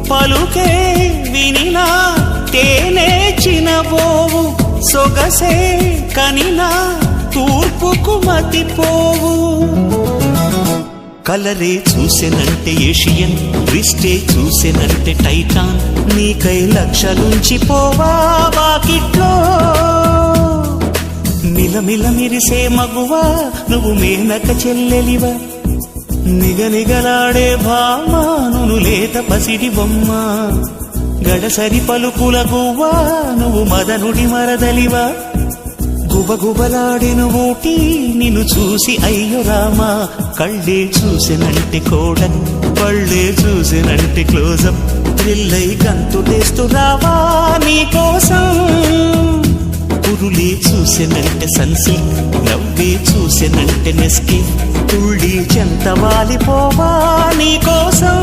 పలుకే వినినా తేనే చినబోవు, సొగసే కనినా తూర్పుకు మతిపోవు. కలరే చూసెనంటే ఏషియన్, ట్విస్టే చూసెనంటే టైటాన్, నీకై లక్షలుంచి పోవా వాకిట్లో. మిలమిల మిరిసే మగువా నువ్వు మేనక చెల్లెలివా, నిగనిగలాడే భామాను లేత పసిడి బొమ్మ, గడసరి పలుకుల గువ్వా నువ్వు మదనుడి మరదలివా. గుబగుబలాడిన ఊటి నిన్ను చూసి అయ్యో రామా, కళ్ళే చూసినంటే కోడన్, పళ్ళే చూసినంటే క్లోజప్, థ్రిల్లై గంతులేస్తూ రావా నీకోసం. పురులే చూసినంటే సన్సిల్క్, నవ్వే చూసినంటే నెస్కి, తుళ్ళి చెంత వాలిపోవా నీకోసం.